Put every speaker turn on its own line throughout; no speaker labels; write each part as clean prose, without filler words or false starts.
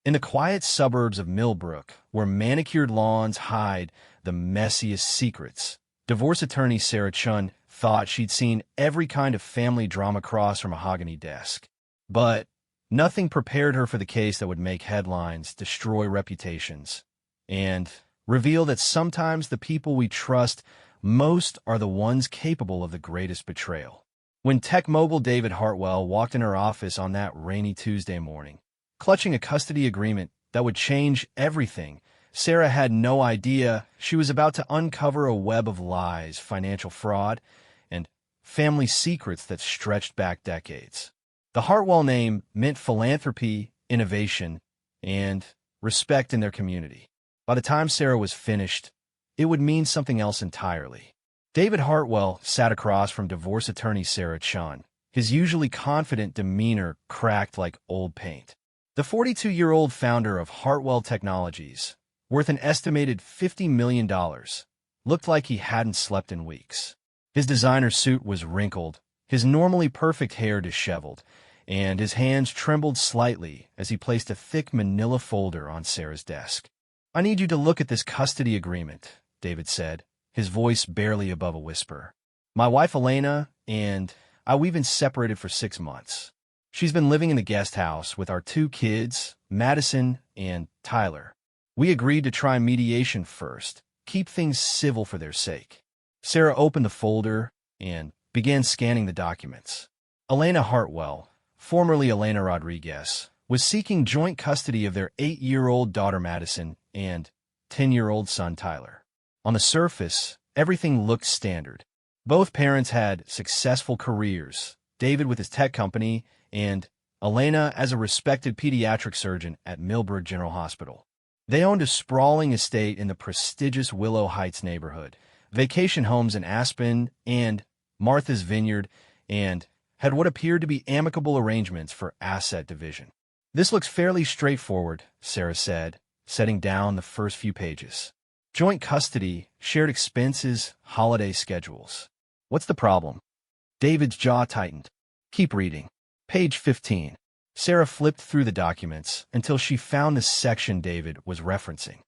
In the quiet suburbs of Millbrook, where manicured lawns hide the messiest secrets, divorce attorney Sarah Chun thought she'd seen every kind of family drama cross her mahogany desk. But nothing prepared her for the case that would make headlines, destroy reputations, and reveal that sometimes the people we trust most are the ones capable of the greatest betrayal. When tech mogul David Hartwell walked in her office on that rainy Tuesday morning, clutching a custody agreement that would change everything, Sarah had no idea she was about to uncover a web of lies, financial fraud, and family secrets that stretched back decades. The Hartwell name meant philanthropy, innovation, and respect in their community. By the time Sarah was finished, it would mean something else entirely. David Hartwell sat across from divorce attorney Sarah Chun, his usually confident demeanor cracked like old paint. The 42-year-old founder of Hartwell Technologies, worth an estimated $50 million, looked like he hadn't slept in weeks. His designer suit was wrinkled, his normally perfect hair disheveled, and his hands trembled slightly as he placed a thick manila folder on Sarah's desk. "I need you to look at this custody agreement," David said, his voice barely above a whisper. "My wife Elena and we've been separated for 6 months. She's been living in the guest house with our 2 kids, Madison and Tyler. We agreed to try mediation first, keep things civil for their sake." Sarah opened the folder and began scanning the documents. Elena Hartwell, formerly Elena Rodriguez, was seeking joint custody of their 8-year-old daughter Madison and 10-year-old son Tyler. On the surface, everything looked standard. Both parents had successful careers, David with his tech company and Elena as a respected pediatric surgeon at Millbrook General Hospital. They owned a sprawling estate in the prestigious Willow Heights neighborhood, vacation homes in Aspen and Martha's Vineyard, and had what appeared to be amicable arrangements for asset division. "This looks fairly straightforward," Sarah said, setting down the first few pages. "Joint custody, shared expenses, holiday schedules. What's the problem?" David's jaw tightened. "Keep reading. Page 15. Sarah flipped through the documents until she found the section David was referencing.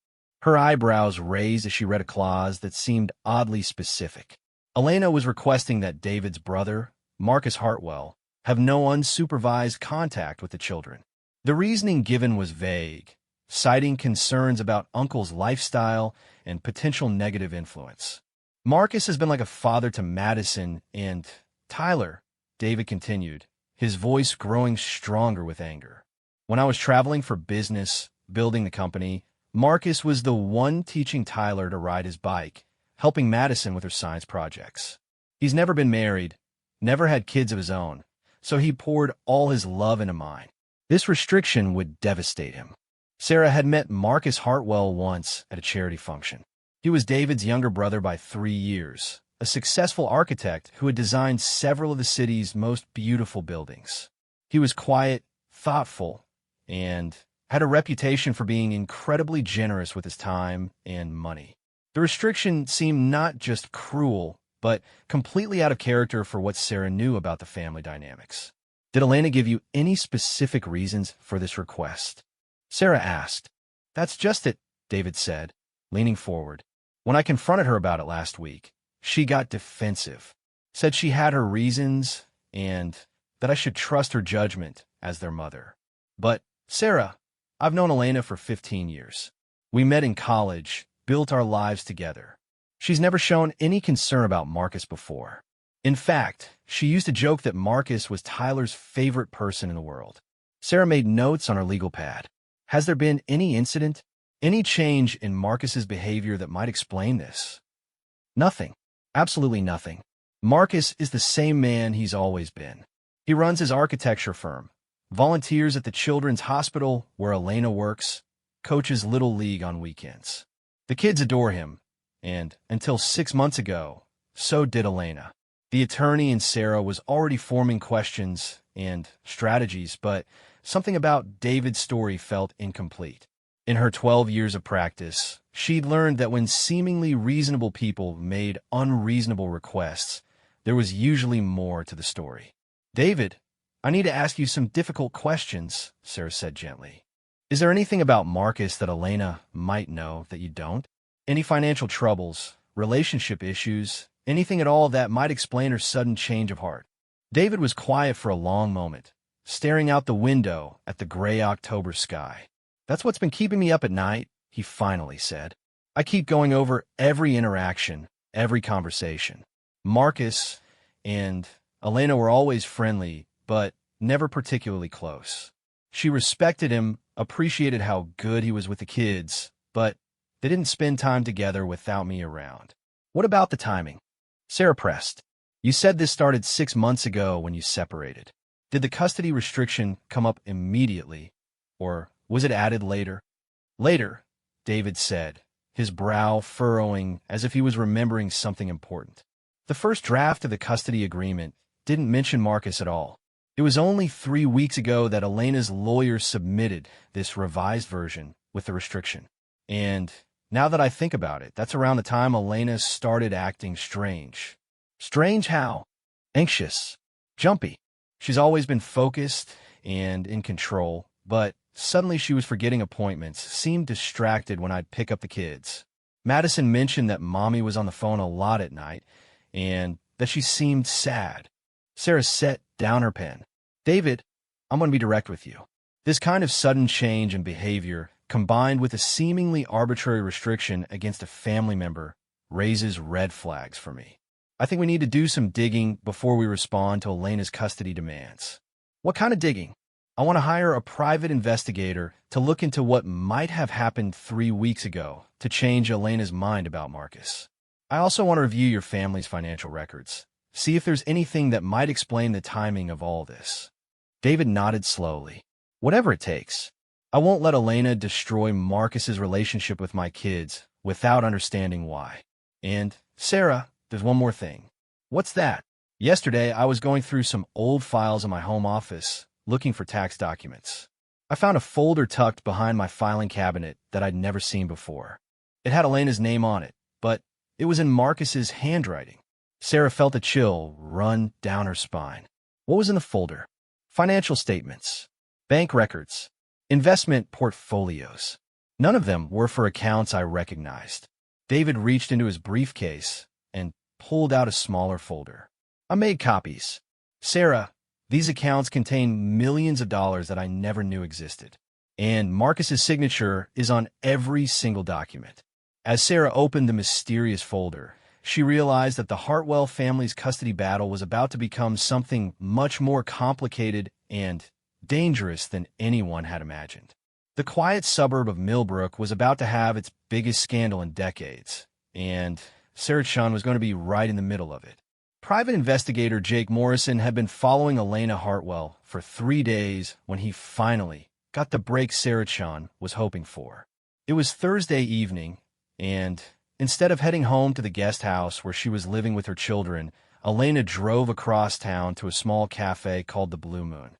Her eyebrows raised as she read a clause that seemed oddly specific. Elena was requesting that David's brother, Marcus Hartwell, have no unsupervised contact with the children. The reasoning given was vague, citing concerns about Uncle's lifestyle and potential negative influence. "Marcus has been like a father to Madison and Tyler," David continued, his voice growing stronger with anger. "When I was traveling for business, building the company, Marcus was the one teaching Tyler to ride his bike, helping Madison with her science projects. He's never been married, never had kids of his own, so he poured all his love into mine. This restriction would devastate him." Sarah had met Marcus Hartwell once at a charity function. He was David's younger brother by 3 years, a successful architect who had designed several of the city's most beautiful buildings. He was quiet, thoughtful, and had a reputation for being incredibly generous with his time and money. The restriction seemed not just cruel, but completely out of character for what Sarah knew about the family dynamics. "Did Elena give you any specific reasons for this request?" Sarah asked. "That's just it," David said, leaning forward. "When I confronted her about it last week, she got defensive, said she had her reasons and that I should trust her judgment as their mother. But, Sarah, I've known Elena for 15 years. We met in college, built our lives together. She's never shown any concern about Marcus before. In fact, she used to joke that Marcus was Tyler's favorite person in the world." Sarah made notes on her legal pad. "Has there been any incident, any change in Marcus's behavior that might explain this?" "Nothing. Absolutely nothing. Marcus is the same man he's always been. He runs his architecture firm, volunteers at the children's hospital where Elena works, coaches Little League on weekends. The kids adore him, and until 6 months ago, so did Elena." The attorney in Sarah was already forming questions and strategies, but something about David's story felt incomplete. In her 12 years of practice, she'd learned that when seemingly reasonable people made unreasonable requests, there was usually more to the story. "David, I need to ask you some difficult questions," Sarah said gently. Is there anything about Marcus that Elena might know that you don't? Any financial troubles, relationship issues, anything at all that might explain her sudden change of heart? David was quiet for a long moment, staring out the window at the gray October sky. That's what's been keeping me up at night, he finally said. I keep going over every interaction, every conversation. Marcus and Elena were always friendly, but never particularly close. She respected him, appreciated how good he was with the kids, but they didn't spend time together without me around. What about the timing? Sarah pressed. You said this started 6 months ago when you separated. Did the custody restriction come up immediately, or was it added later? Later, David said, his brow furrowing as if he was remembering something important. The first draft of the custody agreement didn't mention Marcus at all. It was only 3 weeks ago that Elena's lawyer submitted this revised version with the restriction. And now that I think about it, that's around the time Elena started acting strange. Strange how? Anxious. Jumpy. She's always been focused and in control, but suddenly she was forgetting appointments, seemed distracted when I'd pick up the kids. Madison mentioned that Mommy was on the phone a lot at night, and that she seemed sad. Sarah set down her pen. David, I'm going to be direct with you. This kind of sudden change in behavior, combined with a seemingly arbitrary restriction against a family member, raises red flags for me. I think we need to do some digging before we respond to Elena's custody demands. What kind of digging? I want to hire a private investigator to look into what might have happened 3 weeks ago to change Elena's mind about Marcus. I also want to review your family's financial records. See if there's anything that might explain the timing of all this. David nodded slowly. Whatever it takes. I won't let Elena destroy Marcus's relationship with my kids without understanding why. And, Sarah, there's one more thing. What's that? Yesterday, I was going through some old files in my home office, looking for tax documents. I found a folder tucked behind my filing cabinet that I'd never seen before. It had Elena's name on it, but it was in Marcus's handwriting. Sarah felt a chill run down her spine. What was in the folder? Financial statements, bank records, investment portfolios. None of them were for accounts I recognized. David reached into his briefcase and pulled out a smaller folder. I made copies. Sarah, these accounts contain millions of dollars that I never knew existed. And Marcus's signature is on every single document. As Sarah opened the mysterious folder, she realized that the Hartwell family's custody battle was about to become something much more complicated and dangerous than anyone had imagined. The quiet suburb of Millbrook was about to have its biggest scandal in decades, and Sarah Chun was going to be right in the middle of it. Private investigator Jake Morrison had been following Elena Hartwell for 3 days when he finally got the break Sarah Chun was hoping for. It was Thursday evening, and instead of heading home to the guest house where she was living with her children, Elena drove across town to a small cafe called the Blue Moon.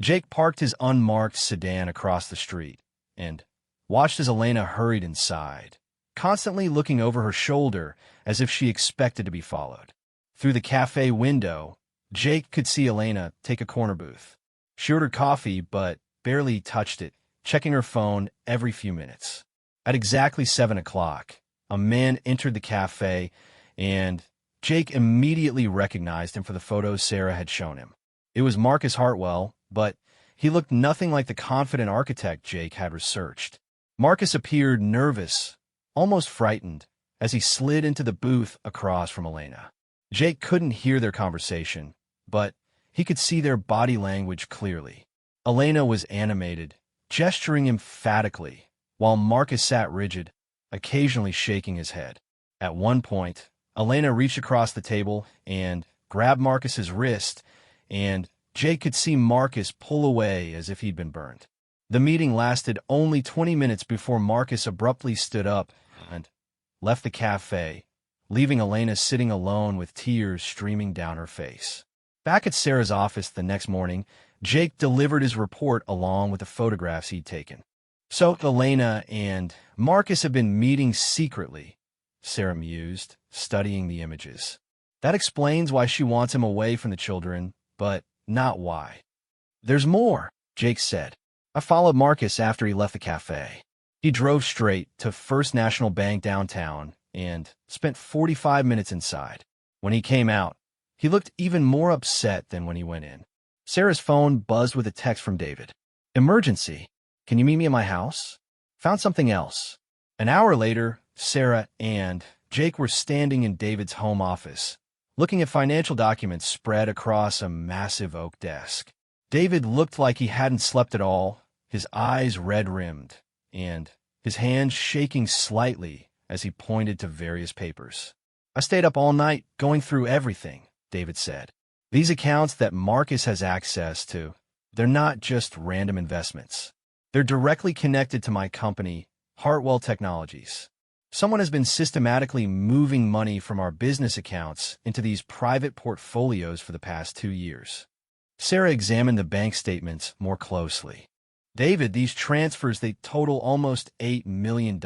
Jake parked his unmarked sedan across the street and watched as Elena hurried inside, constantly looking over her shoulder as if she expected to be followed. Through the cafe window, Jake could see Elena take a corner booth. She ordered coffee but barely touched it, checking her phone every few minutes. At exactly 7 o'clock, a man entered the cafe, and Jake immediately recognized him for the photos Sarah had shown him. It was Marcus Hartwell, but he looked nothing like the confident architect Jake had researched. Marcus appeared nervous, almost frightened, as he slid into the booth across from Elena. Jake couldn't hear their conversation, but he could see their body language clearly. Elena was animated, gesturing emphatically, while Marcus sat rigid, occasionally shaking his head. At one point, Elena reached across the table and grabbed Marcus's wrist, and Jake could see Marcus pull away as if he'd been burned. The meeting lasted only 20 minutes before Marcus abruptly stood up and left the cafe, leaving Elena sitting alone with tears streaming down her face. Back at Sarah's office the next morning, Jake delivered his report along with the photographs he'd taken. So Elena and Marcus have been meeting secretly, Sarah mused, studying the images. That explains why she wants him away from the children, but not why. There's more, Jake said. I followed Marcus after he left the cafe. He drove straight to First National Bank downtown and spent 45 minutes inside. When he came out, he looked even more upset than when he went in. Sarah's phone buzzed with a text from David. Emergency. Can you meet me at my house? Found something else. An hour later, Sarah and Jake were standing in David's home office, looking at financial documents spread across a massive oak desk. David looked like he hadn't slept at all, his eyes red-rimmed, and his hands shaking slightly as he pointed to various papers. I stayed up all night going through everything, David said. These accounts that Marcus has access to, they're not just random investments. They're directly connected to my company, Heartfelt Technologies. Someone has been systematically moving money from our business accounts into these private portfolios for the past 2 years. Sarah examined the bank statements more closely. David, these transfers, they total almost $8 million.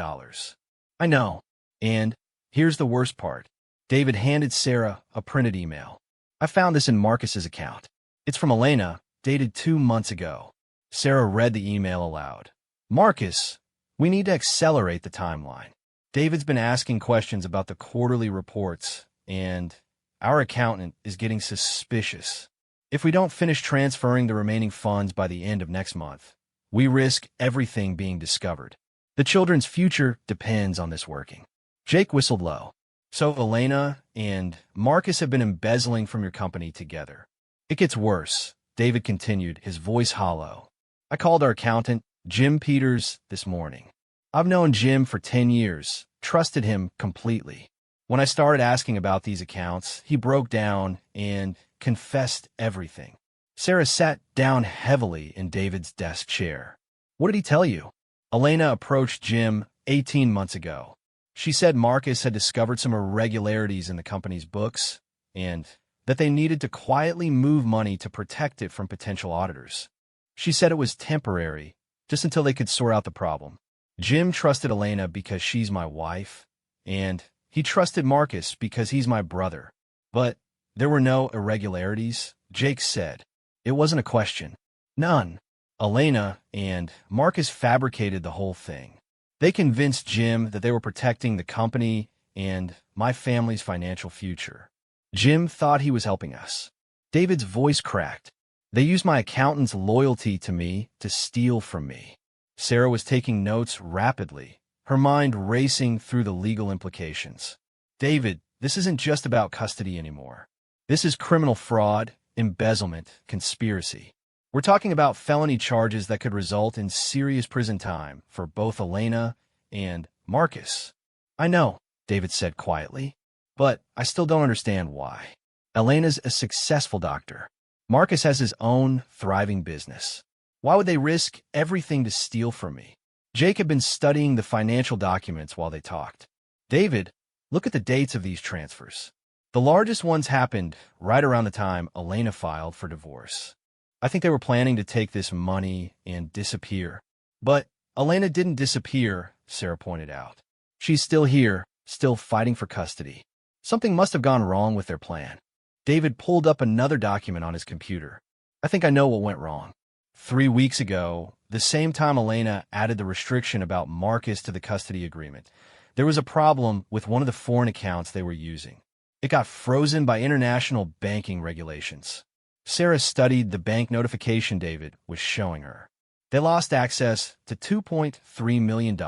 I know. And here's the worst part. David handed Sarah a printed email. I found this in Marcus's account. It's from Elena, dated 2 months ago. Sarah read the email aloud. Marcus, we need to accelerate the timeline. David's been asking questions about the quarterly reports, and our accountant is getting suspicious. If we don't finish transferring the remaining funds by the end of next month, we risk everything being discovered. The children's future depends on this working. Jake whistled low. So Elena and Marcus have been embezzling from your company together. It gets worse, David continued, his voice hollow. I called our accountant, Jim Peters, this morning. I've known Jim for 10 years, trusted him completely. When I started asking about these accounts, he broke down and confessed everything. Sarah sat down heavily in David's desk chair. What did he tell you? Elena approached Jim 18 months ago. She said Marcus had discovered some irregularities in the company's books and that they needed to quietly move money to protect it from potential auditors. She said it was temporary, just until they could sort out the problem. Jim trusted Elena because she's my wife, and he trusted Marcus because he's my brother. But there were no irregularities, Jake said. It wasn't a question. None. Elena and Marcus fabricated the whole thing. They convinced Jim that they were protecting the company and my family's financial future. Jim thought he was helping us. David's voice cracked. They used my accountant's loyalty to me to steal from me. Sarah was taking notes rapidly, her mind racing through the legal implications. David, this isn't just about custody anymore. This is criminal fraud, embezzlement, conspiracy. We're talking about felony charges that could result in serious prison time for both Elena and Marcus. I know, David said quietly, but I still don't understand why. Elena's a successful doctor. Marcus has his own thriving business. Why would they risk everything to steal from me? Jake had been studying the financial documents while they talked. David, look at the dates of these transfers. The largest ones happened right around the time Elena filed for divorce. I think they were planning to take this money and disappear. But Elena didn't disappear, Sarah pointed out. She's still here, still fighting for custody. Something must have gone wrong with their plan. David pulled up another document on his computer. I think I know what went wrong. 3 weeks ago, the same time Elena added the restriction about Marcus to the custody agreement, there was a problem with one of the foreign accounts they were using. It got frozen by international banking regulations. Sarah studied the bank notification David was showing her. They lost access to $2.3 million.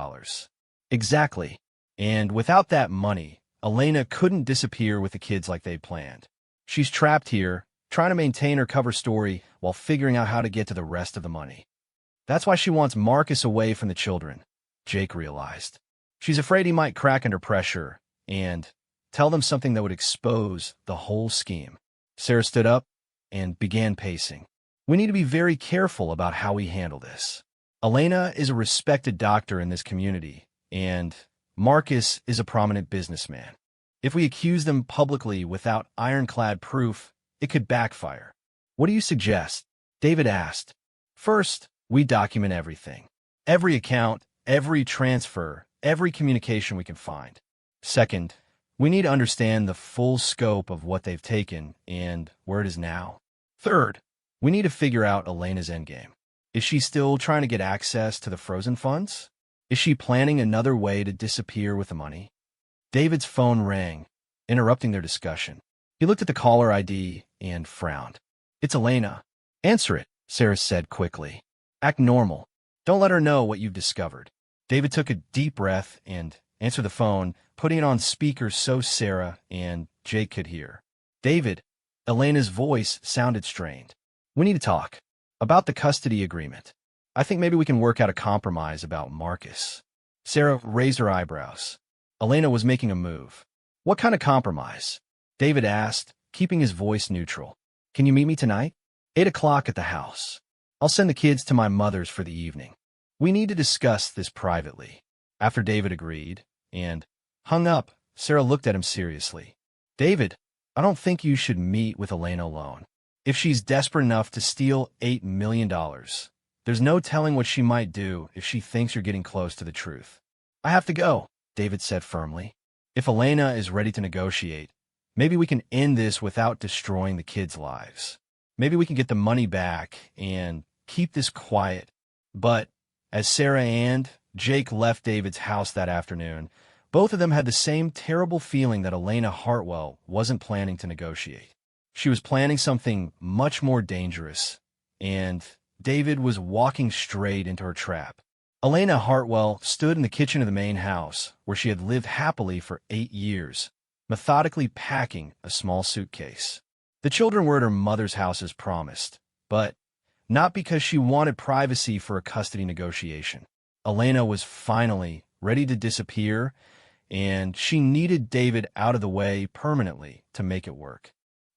Exactly. And without that money, Elena couldn't disappear with the kids like they'd planned. She's trapped here, trying to maintain her cover story while figuring out how to get to the rest of the money. That's why she wants Marcus away from the children, Jake realized. She's afraid he might crack under pressure and tell them something that would expose the whole scheme. Sarah stood up and began pacing. We need to be very careful about how we handle this. Elena is a respected doctor in this community, and Marcus is a prominent businessman. If we accuse them publicly without ironclad proof, it could backfire. What do you suggest? David asked. First, we document everything. Every account, every transfer, every communication we can find. Second, we need to understand the full scope of what they've taken and where it is now. Third, we need to figure out Elena's endgame. Is she still trying to get access to the frozen funds? Is she planning another way to disappear with the money? David's phone rang, interrupting their discussion. He looked at the caller ID and frowned. It's Elena. Answer it, Sarah said quickly. Act normal. Don't let her know what you've discovered. David took a deep breath and answered the phone, putting it on speaker so Sarah and Jake could hear. David, Elena's voice sounded strained. We need to talk about the custody agreement. I think maybe we can work out a compromise about Marcus. Sarah raised her eyebrows. Elena was making a move. What kind of compromise? David asked, keeping his voice neutral. Can you meet me tonight? 8 o'clock at the house. I'll send the kids to my mother's for the evening. We need to discuss this privately. After David agreed and hung up, Sarah looked at him seriously. David, I don't think you should meet with Elena alone. If she's desperate enough to steal $8 million, there's no telling what she might do if she thinks you're getting close to the truth. I have to go, David said firmly. If Elena is ready to negotiate, maybe we can end this without destroying the kids' lives. Maybe we can get the money back and keep this quiet. But as Sarah and Jake left David's house that afternoon, both of them had the same terrible feeling that Elena Hartwell wasn't planning to negotiate. She was planning something much more dangerous, and David was walking straight into her trap. Elena Hartwell stood in the kitchen of the main house, where she had lived happily for 8 years, methodically packing a small suitcase. The children were at her mother's house as promised, but not because she wanted privacy for a custody negotiation. Elena was finally ready to disappear, and she needed David out of the way permanently to make it work.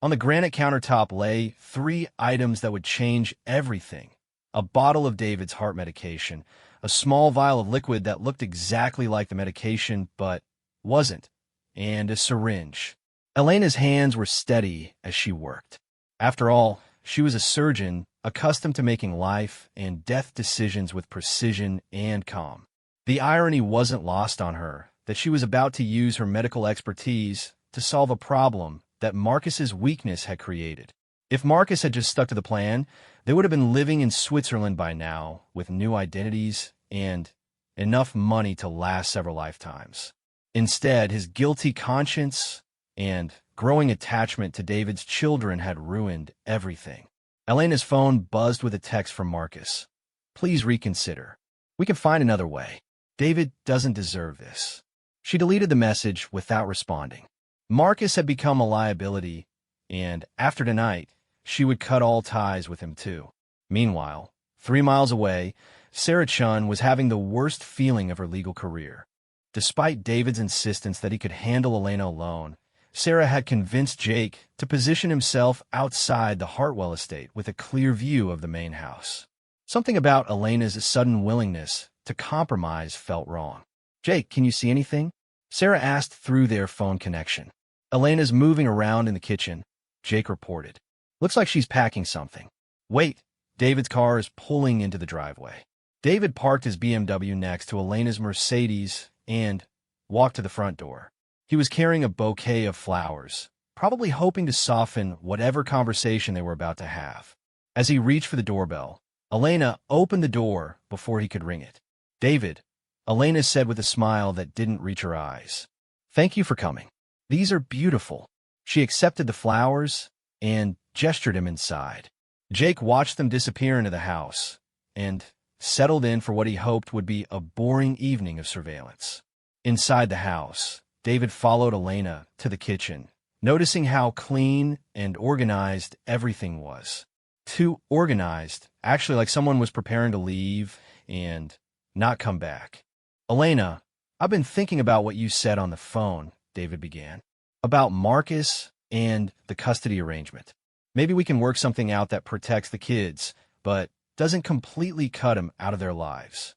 On the granite countertop lay 3 items that would change everything. A bottle of David's heart medication, a small vial of liquid that looked exactly like the medication but wasn't, and a syringe. Elena's hands were steady as she worked. After all, she was a surgeon accustomed to making life and death decisions with precision and calm. The irony wasn't lost on her that she was about to use her medical expertise to solve a problem that Marcus's weakness had created. If Marcus had just stuck to the plan, they would have been living in Switzerland by now with new identities and enough money to last several lifetimes. Instead, his guilty conscience and growing attachment to David's children had ruined everything. Elena's phone buzzed with a text from Marcus. Please reconsider. We can find another way. David doesn't deserve this. She deleted the message without responding. Marcus had become a liability, and after tonight, she would cut all ties with him too. Meanwhile, 3 miles away, Sarah Chun was having the worst feeling of her legal career. Despite David's insistence that he could handle Elena alone, Sarah had convinced Jake to position himself outside the Hartwell estate with a clear view of the main house. Something about Elena's sudden willingness to compromise felt wrong. Jake, can you see anything? Sarah asked through their phone connection. Elena's moving around in the kitchen, Jake reported. Looks like she's packing something. Wait, David's car is pulling into the driveway. David parked his BMW next to Elena's Mercedes and walked to the front door. He was carrying a bouquet of flowers, probably hoping to soften whatever conversation they were about to have. As he reached for the doorbell, Elena opened the door before he could ring it. David, Elena said with a smile that didn't reach her eyes. Thank you for coming. These are beautiful. She accepted the flowers and gestured him inside. Jake watched them disappear into the house and settled in for what he hoped would be a boring evening of surveillance. Inside the house, David followed Elena to the kitchen, noticing how clean and organized everything was. Too organized, actually like someone was preparing to leave and not come back. Elena, I've been thinking about what you said on the phone, David began, about Marcus and the custody arrangement. Maybe we can work something out that protects the kids, but doesn't completely cut them out of their lives.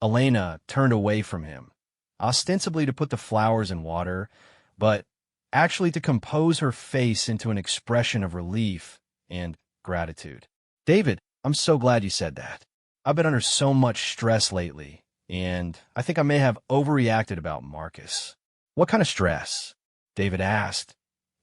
Elena turned away from him, ostensibly to put the flowers in water, but actually to compose her face into an expression of relief and gratitude. David, I'm so glad you said that. I've been under so much stress lately, and I think I may have overreacted about Marcus. What kind of stress? David asked,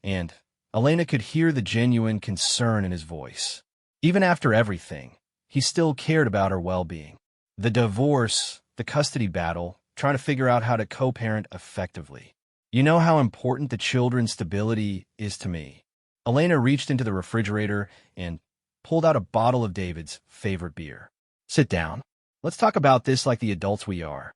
and Elena could hear the genuine concern in his voice. Even after everything, he still cared about her well-being. The divorce, the custody battle, trying to figure out how to co-parent effectively. You know how important the children's stability is to me. Elena reached into the refrigerator and pulled out a bottle of David's favorite beer. Sit down. Let's talk about this like the adults we are.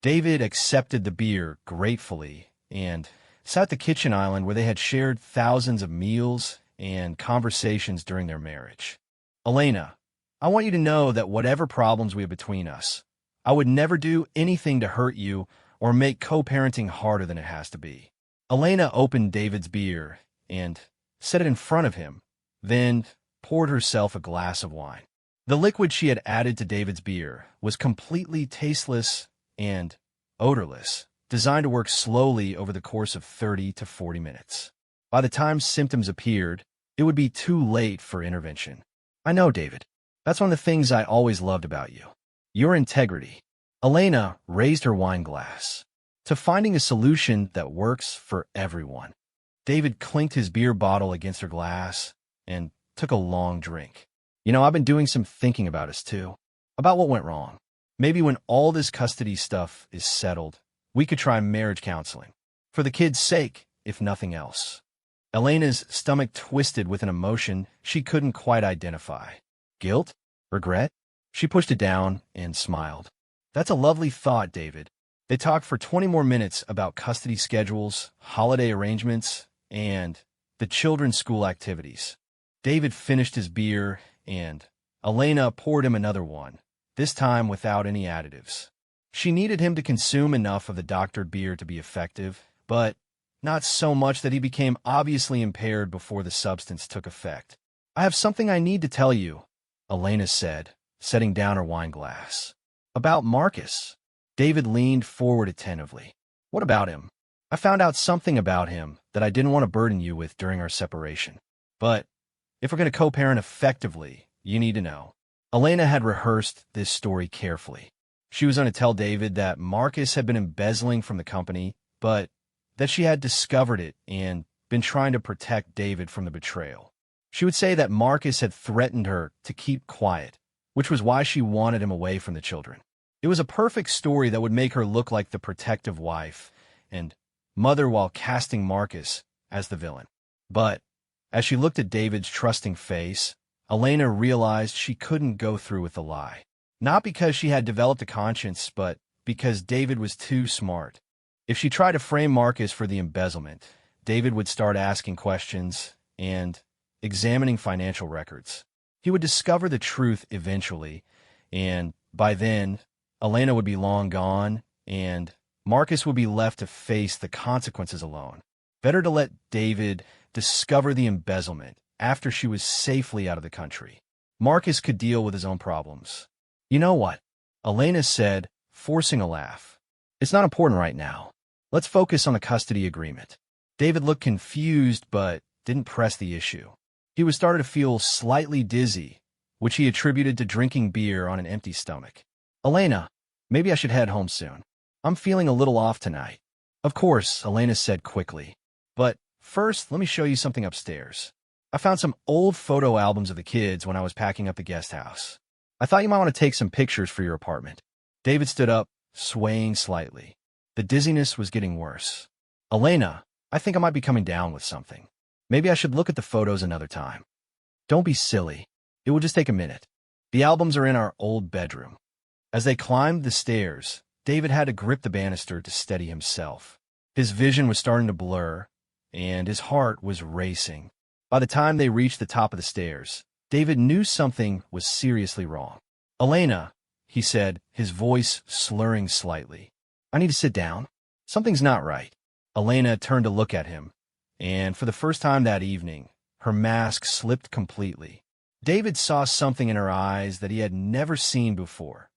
David accepted the beer gratefully and sat at the kitchen island where they had shared thousands of meals and conversations during their marriage. Elena, I want you to know that whatever problems we have between us, I would never do anything to hurt you or make co-parenting harder than it has to be. Elena opened David's beer and set it in front of him, then poured herself a glass of wine. The liquid she had added to David's beer was completely tasteless and odorless, designed to work slowly over the course of 30 to 40 minutes. By the time symptoms appeared, it would be too late for intervention. I know, David. That's one of the things I always loved about you. Your integrity. Elena raised her wine glass to finding a solution that works for everyone. David clinked his beer bottle against her glass and took a long drink. You know, I've been doing some thinking about us too, about what went wrong. Maybe when all this custody stuff is settled, we could try marriage counseling. For the kids' sake, if nothing else. Elena's stomach twisted with an emotion she couldn't quite identify. Guilt? Regret? She pushed it down and smiled. That's a lovely thought, David. They talked for 20 more minutes about custody schedules, holiday arrangements, and the children's school activities. David finished his beer, and Elena poured him another one, this time without any additives. She needed him to consume enough of the doctored beer to be effective, but not so much that he became obviously impaired before the substance took effect. I have something I need to tell you, Elena said, setting down her wine glass. About Marcus. David leaned forward attentively. What about him? I found out something about him that I didn't want to burden you with during our separation. But if we're going to co-parent effectively, you need to know. Elena had rehearsed this story carefully. She was going to tell David that Marcus had been embezzling from the company, but that she had discovered it and been trying to protect David from the betrayal. She would say that Marcus had threatened her to keep quiet, which was why she wanted him away from the children. It was a perfect story that would make her look like the protective wife and mother while casting Marcus as the villain. But as she looked at David's trusting face, Elena realized she couldn't go through with the lie. Not because she had developed a conscience, but because David was too smart. If she tried to frame Marcus for the embezzlement, David would start asking questions and examining financial records. He would discover the truth eventually, and by then, Elena would be long gone, and Marcus would be left to face the consequences alone. Better to let David discover the embezzlement after she was safely out of the country. Marcus could deal with his own problems. You know what? Elena said, forcing a laugh. It's not important right now. Let's focus on the custody agreement. David looked confused, but didn't press the issue. He was starting to feel slightly dizzy, which he attributed to drinking beer on an empty stomach. Elena, maybe I should head home soon. I'm feeling a little off tonight. Of course, Elena said quickly. But first, let me show you something upstairs. I found some old photo albums of the kids when I was packing up the guest house. I thought you might want to take some pictures for your apartment. David stood up, swaying slightly. The dizziness was getting worse. Elena, I think I might be coming down with something. Maybe I should look at the photos another time. Don't be silly. It will just take a minute. The albums are in our old bedroom. As they climbed the stairs, David had to grip the banister to steady himself. His vision was starting to blur, and his heart was racing. By the time they reached the top of the stairs, David knew something was seriously wrong. Elena, he said, his voice slurring slightly. I need to sit down. Something's not right. Elena turned to look at him, and for the first time that evening, her mask slipped completely. David saw something in her eyes that he had never seen before.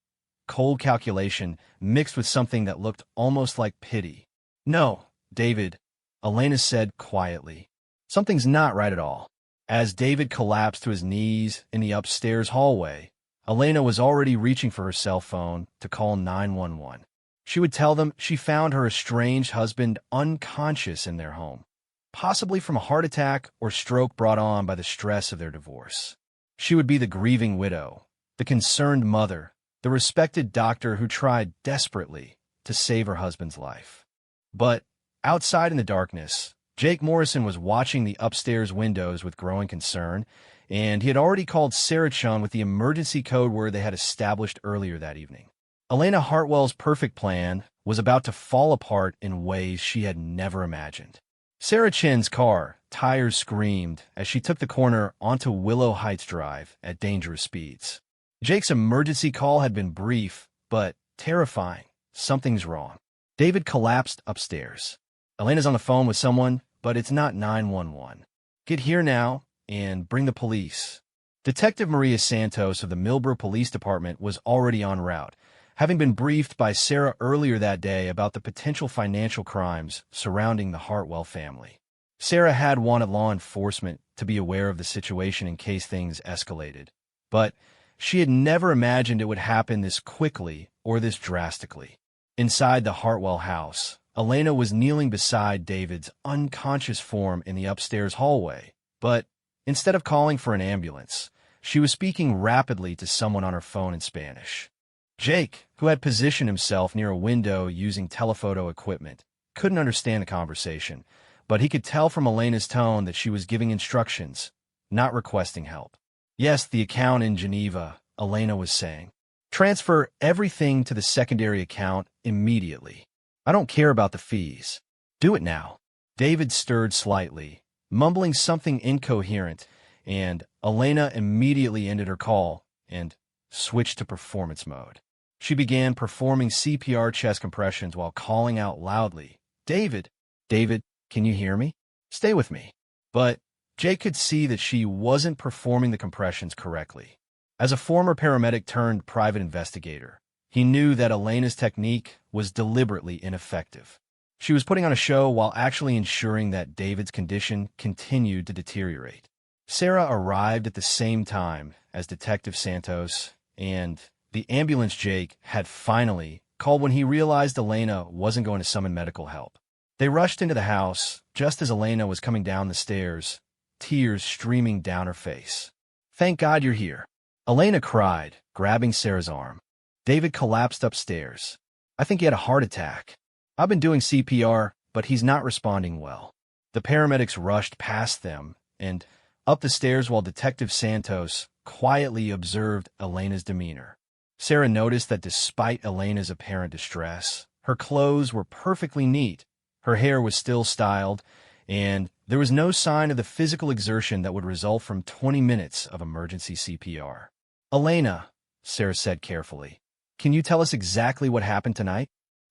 Cold calculation mixed with something that looked almost like pity. No, David, Elena said quietly. Something's not right at all. As David collapsed to his knees in the upstairs hallway, Elena was already reaching for her cell phone to call 911. She would tell them she found her estranged husband unconscious in their home, possibly from a heart attack or stroke brought on by the stress of their divorce. She would be the grieving widow, The concerned mother, the respected doctor who tried desperately to save her husband's life. But outside in the darkness, Jake Morrison was watching the upstairs windows with growing concern, and he had already called Sarah Chun with the emergency code word they had established earlier that evening. Elena Hartwell's perfect plan was about to fall apart in ways she had never imagined. Sarah Chin's car tires screamed as she took the corner onto Willow Heights Drive at dangerous speeds. Jake's emergency call had been brief, but terrifying. Something's wrong. David collapsed upstairs. Elena's on the phone with someone, but it's not 911. Get here now and bring the police. Detective Maria Santos of the Millbrook Police Department was already en route, having been briefed by Sarah earlier that day about the potential financial crimes surrounding the Hartwell family. Sarah had wanted law enforcement to be aware of the situation in case things escalated, but she had never imagined it would happen this quickly or this drastically. Inside the Hartwell house, Elena was kneeling beside David's unconscious form in the upstairs hallway, but instead of calling for an ambulance, she was speaking rapidly to someone on her phone in Spanish. Jake, who had positioned himself near a window using telephoto equipment, couldn't understand the conversation, but he could tell from Elena's tone that she was giving instructions, not requesting help. Yes, the account in Geneva, Elena was saying. Transfer everything to the secondary account immediately. I don't care about the fees. Do it now. David stirred slightly, mumbling something incoherent, and Elena immediately ended her call and switched to performance mode. She began performing CPR chest compressions while calling out loudly, David, David, can you hear me? Stay with me. But Jake could see that she wasn't performing the compressions correctly. As a former paramedic turned private investigator, he knew that Elena's technique was deliberately ineffective. She was putting on a show while actually ensuring that David's condition continued to deteriorate. Sarah arrived at the same time as Detective Santos, and the ambulance Jake had finally called when he realized Elena wasn't going to summon medical help. They rushed into the house just as Elena was coming down the stairs, tears streaming down her face. Thank God you're here. Elena cried, grabbing Sarah's arm. David collapsed upstairs. I think he had a heart attack. I've been doing CPR, but he's not responding well. The paramedics rushed past them and up the stairs while Detective Santos quietly observed Elena's demeanor. Sarah noticed that despite Elena's apparent distress, her clothes were perfectly neat, her hair was still styled, and there was no sign of the physical exertion that would result from 20 minutes of emergency CPR. Elena, Sarah said carefully, can you tell us exactly what happened tonight?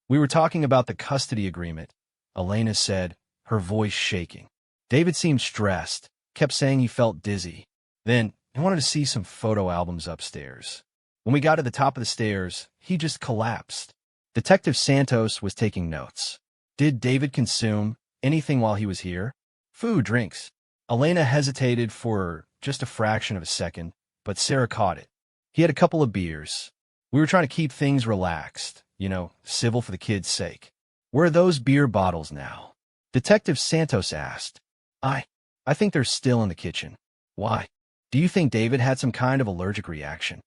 We were talking about the custody agreement, Elena said, her voice shaking. David seemed stressed, kept saying he felt dizzy. Then he wanted to see some photo albums upstairs. When we got to the top of the stairs, he just collapsed. Detective Santos was taking notes. Did David consume anything while he was here? Food, drinks. Elena hesitated for just a fraction of a second, but Sarah caught it. He had a couple of beers. We were trying to keep things relaxed, civil for the kids' sake. Where are those beer bottles now? Detective Santos asked. I think they're still in the kitchen. Why? Do you think David had some kind of allergic reaction?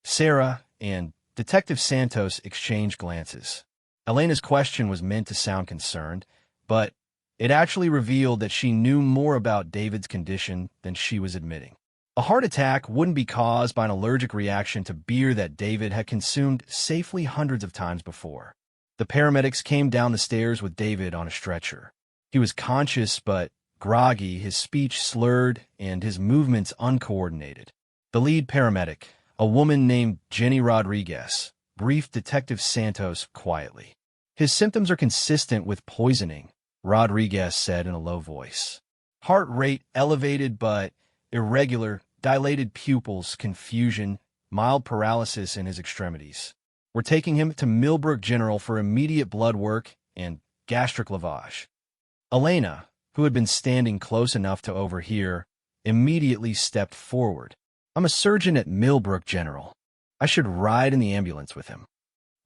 Sarah and Detective Santos exchanged glances. Elena's question was meant to sound concerned, but it actually revealed that she knew more about David's condition than she was admitting. A heart attack wouldn't be caused by an allergic reaction to beer that David had consumed safely hundreds of times before. The paramedics came down the stairs with David on a stretcher. He was conscious but groggy, his speech slurred, and his movements uncoordinated. The lead paramedic, a woman named Jenny Rodriguez, briefed Detective Santos quietly. His symptoms are consistent with poisoning, Rodriguez said in a low voice. Heart rate elevated but irregular, dilated pupils, confusion, mild paralysis in his extremities. We're taking him to Millbrook General for immediate blood work and gastric lavage. Elena, who had been standing close enough to overhear, immediately stepped forward. I'm a surgeon at Millbrook General. I should ride in the ambulance with him.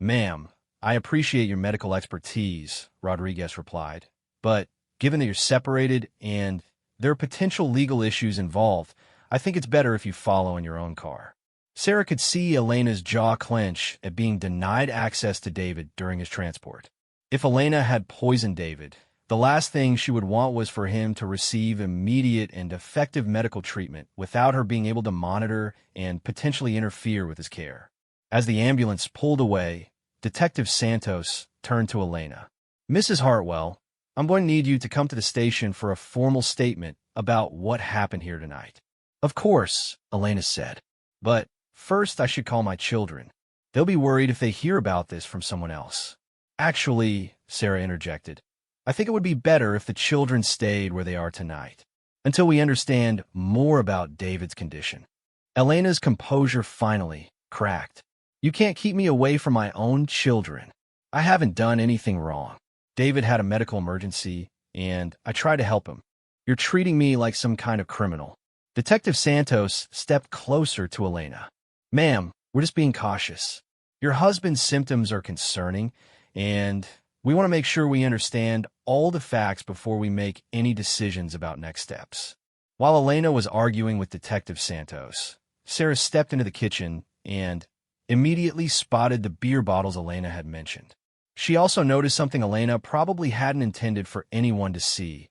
Ma'am, I appreciate your medical expertise, Rodriguez replied, but given that you're separated and there are potential legal issues involved, I think it's better if you follow in your own car. Sarah could see Elena's jaw clench at being denied access to David during his transport. If Elena had poisoned David, the last thing she would want was for him to receive immediate and effective medical treatment without her being able to monitor and potentially interfere with his care. As the ambulance pulled away, Detective Santos turned to Elena. "Mrs. Hartwell, I'm going to need you to come to the station for a formal statement about what happened here tonight." "Of course," Elena said. "But first I should call my children. They'll be worried if they hear about this from someone else." "Actually," Sarah interjected, "I think it would be better if the children stayed where they are tonight, until we understand more about David's condition." Elena's composure finally cracked. "You can't keep me away from my own children. I haven't done anything wrong. David had a medical emergency, and I tried to help him. You're treating me like some kind of criminal." Detective Santos stepped closer to Elena. "Ma'am, we're just being cautious. Your husband's symptoms are concerning, and we want to make sure we understand all the facts before we make any decisions about next steps." While Elena was arguing with Detective Santos, Sarah stepped into the kitchen and immediately spotted the beer bottles Elena had mentioned. She also noticed something Elena probably hadn't intended for anyone to see: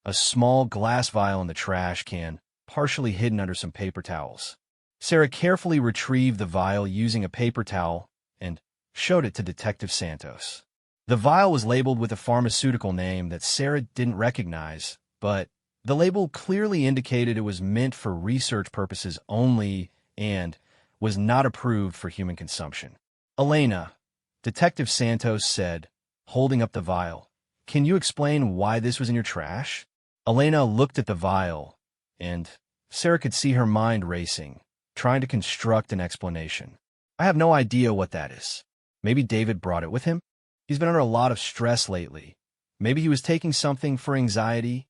a small glass vial in the trash can, partially hidden under some paper towels. Sarah carefully retrieved the vial using a paper towel and showed it to Detective Santos. The vial was labeled with a pharmaceutical name that Sarah didn't recognize, but the label clearly indicated it was meant for research purposes only and was not approved for human consumption. "Elena," Detective Santos said, holding up the vial, "can you explain why this was in your trash?" Elena looked at the vial, and Sarah could see her mind racing, trying to construct an explanation. "I have no idea what that is. Maybe David brought it with him? He's been under a lot of stress lately. Maybe he was taking something for anxiety."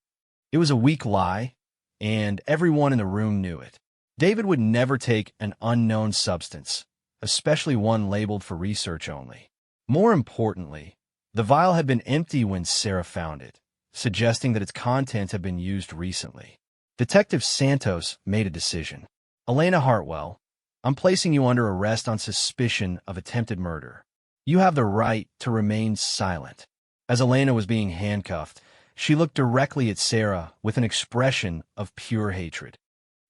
It was a weak lie, and everyone in the room knew it. David would never take an unknown substance, especially one labeled for research only. More importantly, the vial had been empty when Sarah found it, suggesting that its contents had been used recently. Detective Santos made a decision. "Elena Hartwell, I'm placing you under arrest on suspicion of attempted murder. You have the right to remain silent." As Elena was being handcuffed, she looked directly at Sarah with an expression of pure hatred.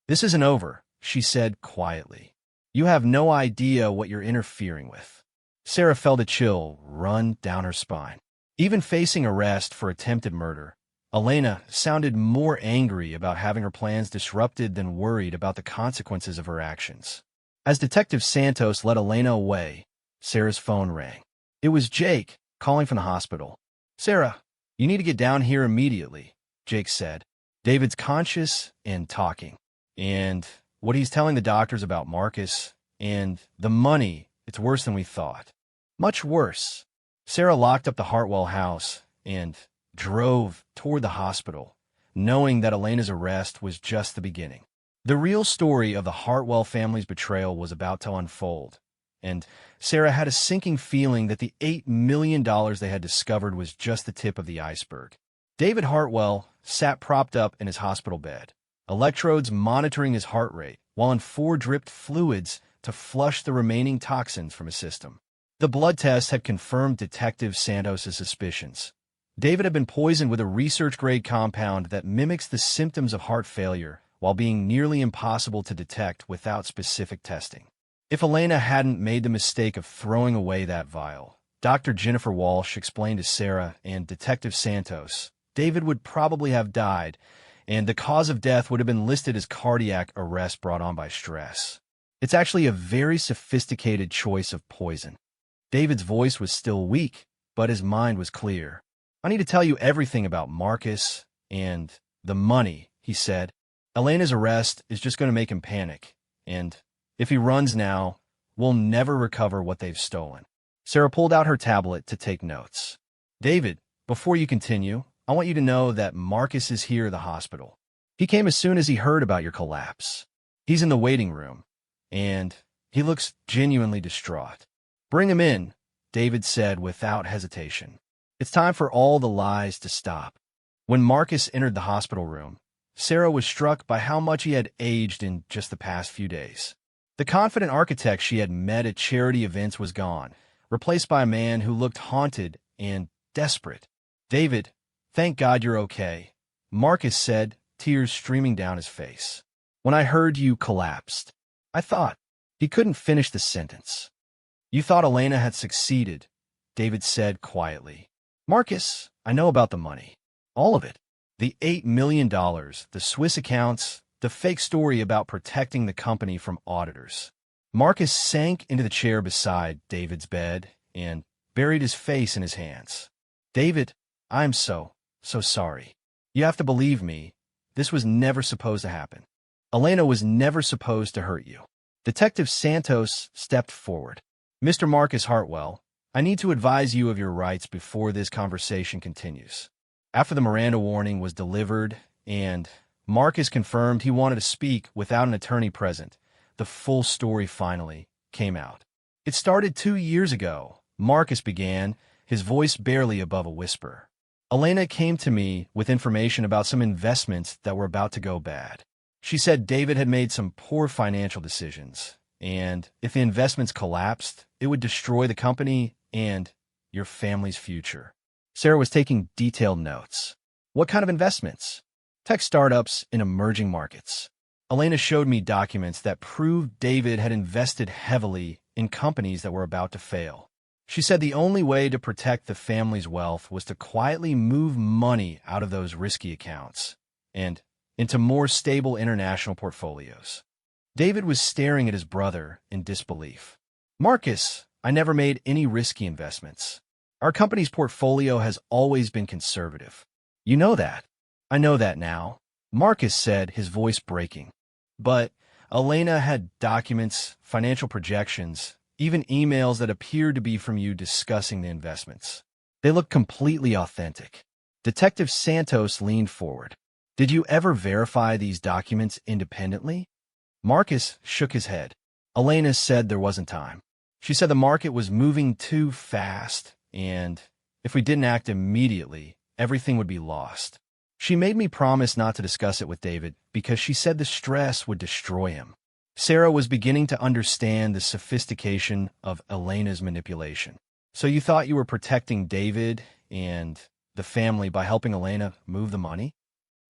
"This isn't over," she said quietly. "You have no idea what you're interfering with." Sarah felt a chill run down her spine. Even facing arrest for attempted murder, Elena sounded more angry about having her plans disrupted than worried about the consequences of her actions. As Detective Santos led Elena away, Sarah's phone rang. It was Jake, calling from the hospital. "Sarah, you need to get down here immediately," Jake said. "David's conscious and talking. And what he's telling the doctors about Marcus and the money, it's worse than we thought. Much worse." Sarah locked up the Hartwell house and drove toward the hospital, knowing that Elena's arrest was just the beginning. The real story of the Hartwell family's betrayal was about to unfold, and Sarah had a sinking feeling that the $8 million they had discovered was just the tip of the iceberg. David Hartwell sat propped up in his hospital bed, electrodes monitoring his heart rate, while in 4 dripped fluids to flush the remaining toxins from his system. The blood test had confirmed Detective Santos' suspicions. David had been poisoned with a research-grade compound that mimics the symptoms of heart failure while being nearly impossible to detect without specific testing. If Elena hadn't made the mistake of throwing away that vial, Dr. Jennifer Walsh explained to Sarah and Detective Santos, David would probably have died, and the cause of death would have been listed as cardiac arrest brought on by stress. It's actually a very sophisticated choice of poison. David's voice was still weak, but his mind was clear. "I need to tell you everything about Marcus and the money," he said. "Elena's arrest is just going to make him panic, and if he runs now, we'll never recover what they've stolen." Sarah pulled out her tablet to take notes. "David, before you continue, I want you to know that Marcus is here at the hospital. He came as soon as he heard about your collapse. He's in the waiting room, and he looks genuinely distraught." "Bring him in," David said without hesitation. "It's time for all the lies to stop." When Marcus entered the hospital room, Sarah was struck by how much he had aged in just the past few days. The confident architect she had met at charity events was gone, replaced by a man who looked haunted and desperate. "David, thank God you're okay," Marcus said, tears streaming down his face. "When I heard you collapsed, I thought—" He couldn't finish the sentence. "You thought Elena had succeeded," David said quietly. "Marcus, I know about the money. All of it. The $8 million, the Swiss accounts, the fake story about protecting the company from auditors." Marcus sank into the chair beside David's bed and buried his face in his hands. "David, I'm so sorry. You have to believe me. This was never supposed to happen. Elena was never supposed to hurt you." Detective Santos stepped forward. "Mr. Marcus Hartwell, I need to advise you of your rights before this conversation continues." After the Miranda warning was delivered and Marcus confirmed he wanted to speak without an attorney present, the full story finally came out. "It started 2 years ago," Marcus began, his voice barely above a whisper. "Elena came to me with information about some investments that were about to go bad. She said David had made some poor financial decisions, and if the investments collapsed, it would destroy the company and your family's future." Sarah was taking detailed notes. "What kind of investments?" "Tech startups in emerging markets." Elena showed me documents that proved David had invested heavily in companies that were about to fail. She said the only way to protect the family's wealth was to quietly move money out of those risky accounts and into more stable international portfolios. David was staring at his brother in disbelief. "Marcus, I never made any risky investments. Our company's portfolio has always been conservative. You know that." "I know that now," Marcus said, his voice breaking. "But Elena had documents, financial projections, even emails that appeared to be from you discussing the investments. They looked completely authentic." Detective Santos leaned forward. "Did you ever verify these documents independently?" Marcus shook his head. "Elena said there wasn't time. She said the market was moving too fast, and if we didn't act immediately, everything would be lost. She made me promise not to discuss it with David because she said the stress would destroy him." Sarah was beginning to understand the sophistication of Elena's manipulation. "So you thought you were protecting David and the family by helping Elena move the money?"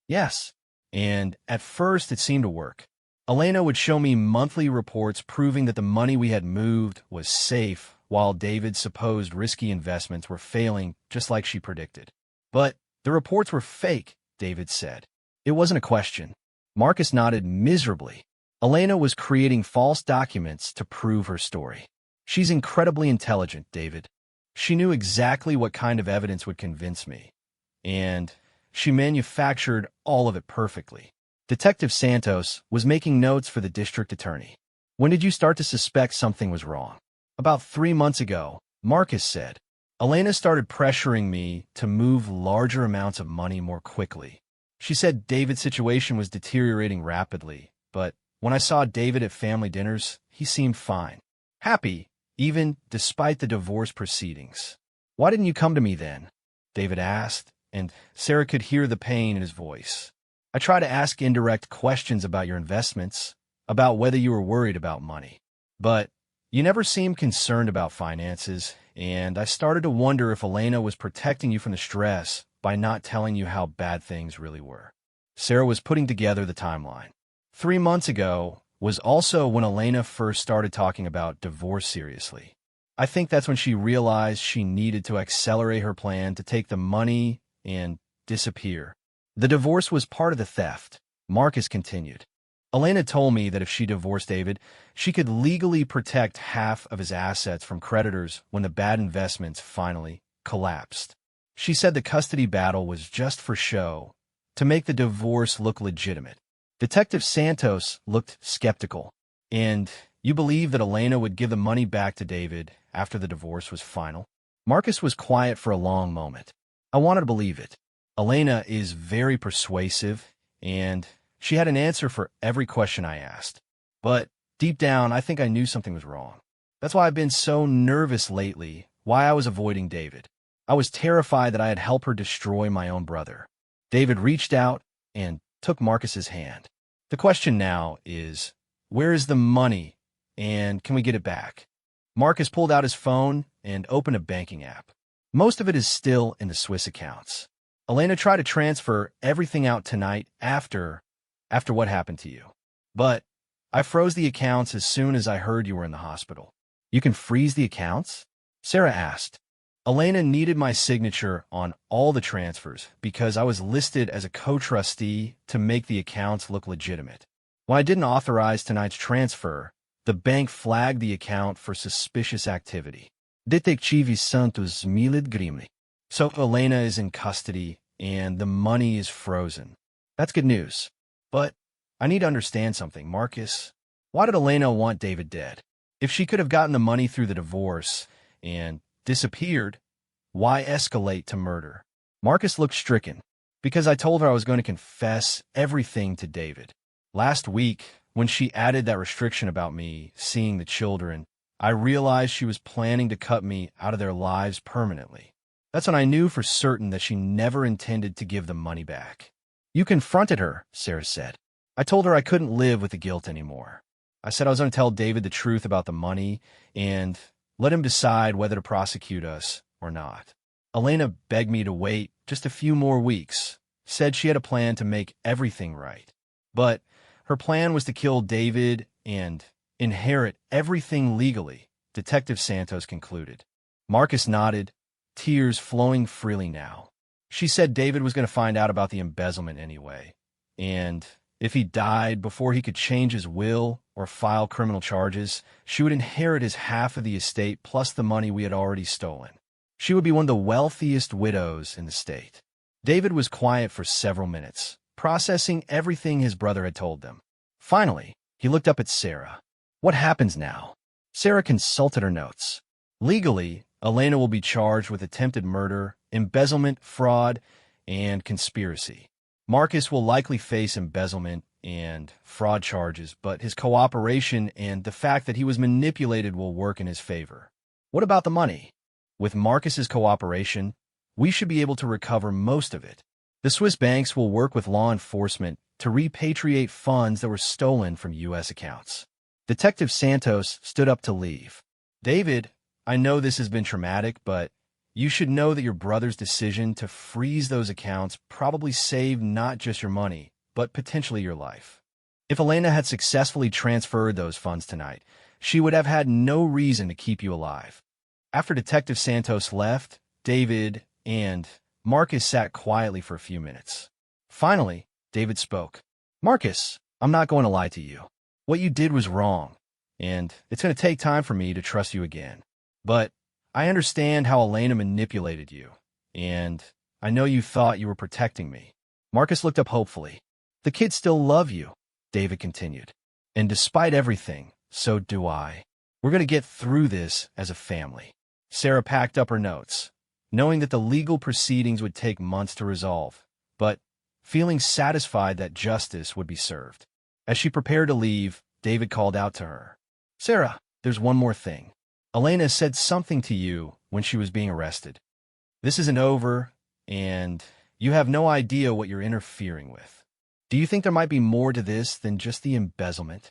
"Yes. And at first it seemed to work. Elena would show me monthly reports proving that the money we had moved was safe while David's supposed risky investments were failing just like she predicted. But the reports were fake," David said. "It wasn't a question." Marcus nodded miserably. "Elena was creating false documents to prove her story. She's incredibly intelligent, David. She knew exactly what kind of evidence would convince me. And she manufactured all of it perfectly." Detective Santos was making notes for the district attorney. "When did you start to suspect something was wrong?" "About 3 months ago," Marcus said. "Elena started pressuring me to move larger amounts of money more quickly. She said David's situation was deteriorating rapidly, but when I saw David at family dinners, he seemed fine. Happy, even despite the divorce proceedings." "Why didn't you come to me then?" David asked, and Sarah could hear the pain in his voice. "I tried to ask indirect questions about your investments, about whether you were worried about money. But you never seemed concerned about finances, and I started to wonder if Elena was protecting you from the stress by not telling you how bad things really were." Sarah was putting together the timeline. 3 months ago was also when Elena first started talking about divorce seriously. I think that's when she realized she needed to accelerate her plan to take the money and disappear. "The divorce was part of the theft," Marcus continued. "Elena told me that if she divorced David, she could legally protect half of his assets from creditors when the bad investments finally collapsed. She said the custody battle was just for show, to make the divorce look legitimate." Detective Santos looked skeptical. "And you believe that Elena would give the money back to David after the divorce was final?" Marcus was quiet for a long moment. "I wanted to believe it. Elena is very persuasive, and she had an answer for every question I asked. But deep down, I think I knew something was wrong. That's why I've been so nervous lately, why I was avoiding David. I was terrified that I had helped her destroy my own brother." David reached out and took Marcus's hand. "The question now is, where is the money and can we get it back? Marcus pulled out his phone and opened a banking app. Most of it is still in the Swiss accounts. Elena tried to transfer everything out tonight after what happened to you. But I froze the accounts as soon as I heard you were in the hospital. You can freeze the accounts? Sarah asked. Elena needed my signature on all the transfers because I was listed as a co-trustee to make the accounts look legitimate. When I didn't authorize tonight's transfer, the bank flagged the account for suspicious activity. Detectives Santos Milid Grimley. So Elena is in custody and the money is frozen. That's good news. But I need to understand something, Marcus. Why did Elena want David dead? If she could have gotten the money through the divorce and disappeared, why escalate to murder? Marcus looked stricken. Because I told her I was going to confess everything to David. Last week, when she added that restriction about me seeing the children, I realized she was planning to cut me out of their lives permanently. That's when I knew for certain that she never intended to give the money back. You confronted her, Sarah said. I told her I couldn't live with the guilt anymore. I said I was going to tell David the truth about the money and let him decide whether to prosecute us or not. Elena begged me to wait just a few more weeks, said she had a plan to make everything right. But her plan was to kill David and inherit everything legally, Detective Santos concluded. Marcus nodded, tears flowing freely now. She said David was going to find out about the embezzlement anyway, and if he died before he could change his will or file criminal charges, she would inherit his half of the estate plus the money we had already stolen. She would be one of the wealthiest widows in the state. David was quiet for several minutes, processing everything his brother had told them. Finally, he looked up at Sarah. What happens now? Sarah consulted her notes. Legally, Elena will be charged with attempted murder, embezzlement, fraud, and conspiracy. Marcus will likely face embezzlement and fraud charges, but his cooperation and the fact that he was manipulated will work in his favor. What about the money? With Marcus's cooperation, we should be able to recover most of it. The Swiss banks will work with law enforcement to repatriate funds that were stolen from U.S. accounts. Detective Santos stood up to leave. David, I know this has been traumatic, but you should know that your brother's decision to freeze those accounts probably saved not just your money, but potentially your life. If Elena had successfully transferred those funds tonight, she would have had no reason to keep you alive. After Detective Santos left, David and Marcus sat quietly for a few minutes. Finally, David spoke. Marcus, I'm not going to lie to you. What you did was wrong, and it's going to take time for me to trust you again. But I understand how Elena manipulated you, and I know you thought you were protecting me. Marcus looked up hopefully. The kids still love you, David continued. And despite everything, so do I. We're going to get through this as a family. Sarah packed up her notes, knowing that the legal proceedings would take months to resolve, but feeling satisfied that justice would be served. As she prepared to leave, David called out to her. Sarah, there's one more thing. Elena said something to you when she was being arrested. This isn't over, and you have no idea what you're interfering with. Do you think there might be more to this than just the embezzlement?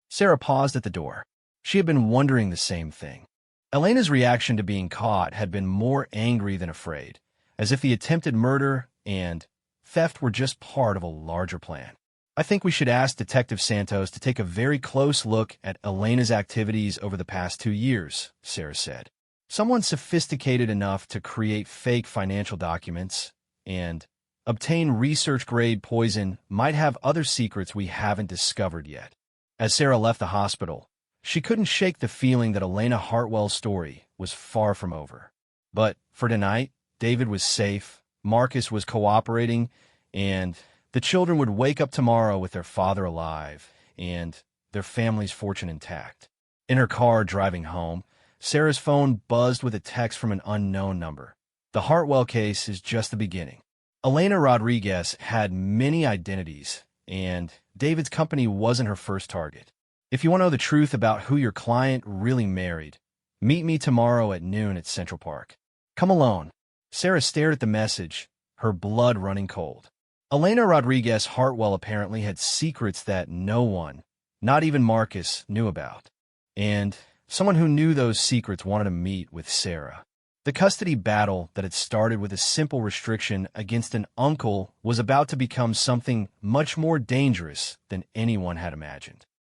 Sarah paused at the door. She had been wondering the same thing. Elena's reaction to being caught had been more angry than afraid, as if the attempted murder and theft were just part of a larger plan. I think we should ask Detective Santos to take a very close look at Elena's activities over the past 2 years, Sarah said. Someone sophisticated enough to create fake financial documents and obtain research-grade poison might have other secrets we haven't discovered yet. As Sarah left the hospital, she couldn't shake the feeling that Elena Hartwell's story was far from over. But for tonight, David was safe, Marcus was cooperating, and the children would wake up tomorrow with their father alive and their family's fortune intact. In her car driving home, Sarah's phone buzzed with a text from an unknown number. The Hartwell case is just the beginning. Elena Rodriguez had many identities, and David's company wasn't her first target. If you want to know the truth about who your client really married, meet me tomorrow at noon at Central Park. Come alone. Sarah stared at the message, her blood running cold. Elena Rodriguez Hartwell apparently had secrets that no one, not even Marcus, knew about. and someone who knew those secrets wanted to meet with Sarah. The custody battle that had started with a simple restriction against an uncle was about to become something much more dangerous than anyone had imagined.